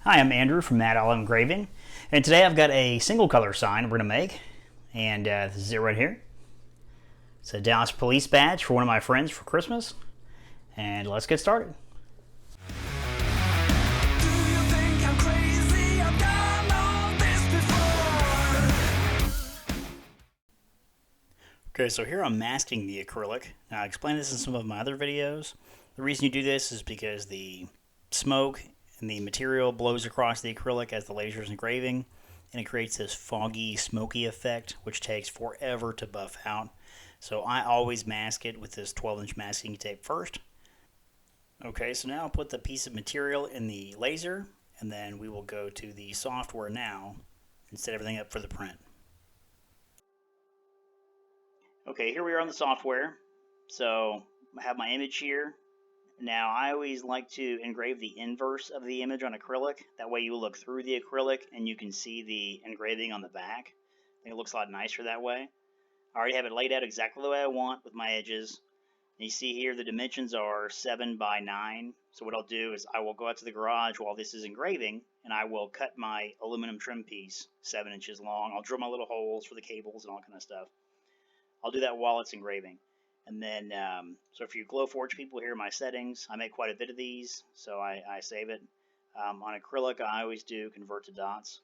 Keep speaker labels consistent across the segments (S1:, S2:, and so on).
S1: Hi, I'm Andrew from Engraving, and today I've got a single color sign we're going to make, and this is it right here. It's a Dallas police badge for one of my friends for Christmas, and let's get started. Okay, so here I'm masking the acrylic. Now, I explained this in some of my other videos. The reason you do this is because the smoke and the material blows across the acrylic as the laser is engraving, and it creates this foggy, smoky effect, which takes forever to buff out. So I always mask it with this 12-inch masking tape first. Okay, so now I'll put the piece of material in the laser, and then we will go to the software now and set everything up for the print. Okay, here we are on the software. So I have my image here. Now, I always like to engrave the inverse of the image on acrylic. That way you look through the acrylic and you can see the engraving on the back. I think it looks a lot nicer that way. I already have it laid out exactly the way I want with my edges. And you see here the dimensions are 7 by 9. So what I'll do is I will go out to the garage while this is engraving, and I will cut my aluminum trim piece 7 inches long. I'll drill my little holes for the cables and all kind of stuff. I'll do that while it's engraving. And then, so for you Glowforge people, here are my settings. I make quite a bit of these, so I save it. On acrylic, I always do convert to dots.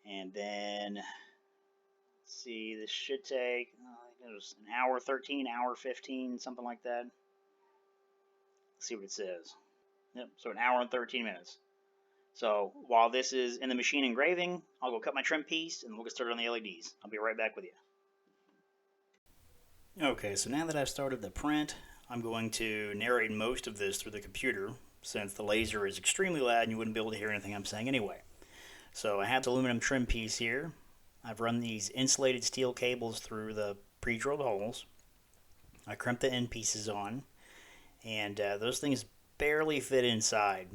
S1: And then, let's see, this should take, it was an hour 13, hour 15, something like that. Let's see what it says. Yep, so an hour and 13 minutes. So while this is in the machine engraving, I'll go cut my trim piece and we'll get started on the LEDs. I'll be right back with you. Okay, so now that I've started the print, I'm going to narrate most of this through the computer, since the laser is extremely loud and you wouldn't be able to hear anything I'm saying anyway. So I have the aluminum trim piece here. I've run these insulated steel cables through the pre-drilled holes. I crimped the end pieces on, and those things barely fit inside.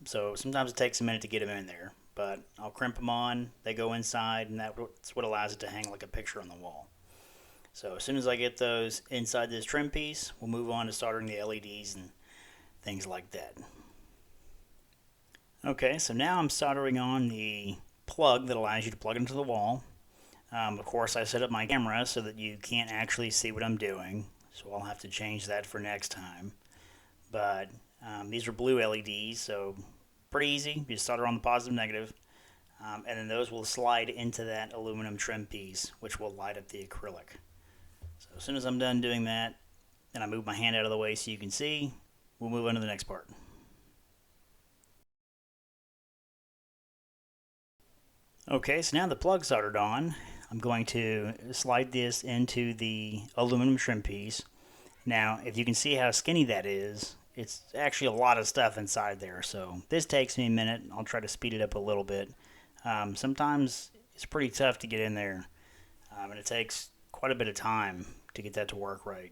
S1: So sometimes it takes a minute to get them in there, but I'll crimp them on, they go inside, and that's what allows it to hang like a picture on the wall. So as soon as I get those inside this trim piece, we'll move on to soldering the LEDs and things like that. Okay, so now I'm soldering on the plug that allows you to plug into the wall. Of course, I set up my camera so that you can't actually see what I'm doing, so I'll have to change that for next time. But these are blue LEDs, so pretty easy. You just solder on the positive, negative, and then those will slide into that aluminum trim piece, which will light up the acrylic. So as soon as I'm done doing that, and I move my hand out of the way so you can see, we'll move on to the next part. Okay, so now the plug's soldered on, I'm going to slide this into the aluminum trim piece. Now, if you can see how skinny that is, it's actually a lot of stuff inside there. So this takes me a minute. I'll try to speed it up a little bit. Sometimes it's pretty tough to get in there, and it takes quite a bit of time to get that to work right.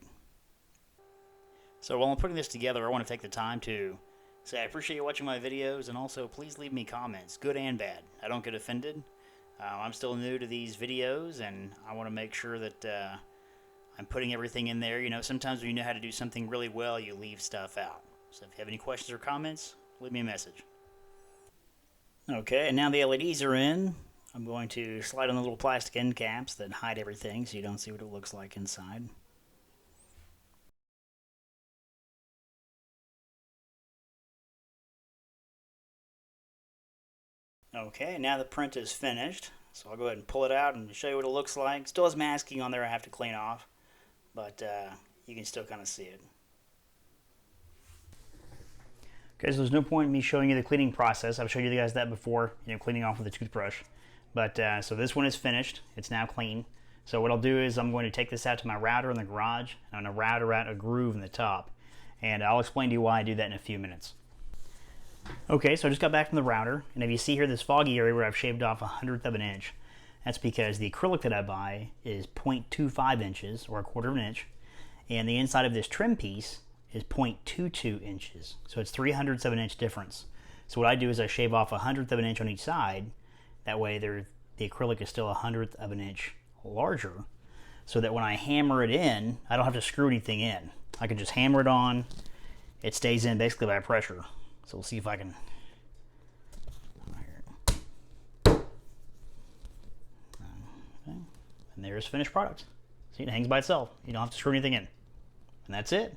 S1: So while I'm putting this together, I want to take the time to say I appreciate you watching my videos, and also please leave me comments, good and bad. I don't get offended. I'm still new to these videos, and I want to make sure that I'm putting everything in there. You know, sometimes when you know how to do something really well, you leave stuff out. So if you have any questions or comments, leave me a message. Okay, and now the LEDs are in. I'm going to slide on the little plastic end caps that hide everything so you don't see what it looks like inside. Okay, now the print is finished, so I'll go ahead and pull it out and show you what it looks like. Still has masking on there I have to clean off, but you can still kind of see it. Okay, so there's no point in me showing you the cleaning process. I've showed you guys that before, cleaning off with a toothbrush. But so this one is finished. It's now clean. So what I'll do is I'm going to take this out to my router in the garage. I'm going to router out a groove in the top. And I'll explain to you why I do that in a few minutes. Okay, so I just got back from the router. And if you see here this foggy area where I've shaved off 1/100 of an inch, that's because the acrylic that I buy is 0.25 inches, or 1/4 of an inch. And the inside of this trim piece is 0.22 inches. So it's 3/100 of an inch difference. So what I do is I shave off 1/100 of an inch on each side. That way the acrylic is still 1/100 of an inch larger, so that when I hammer it in, I don't have to screw anything in. I can just hammer it on. It stays in basically by pressure. So we'll see if I can And there's finished product. See, it hangs by itself. You don't have to screw anything in. And that's it.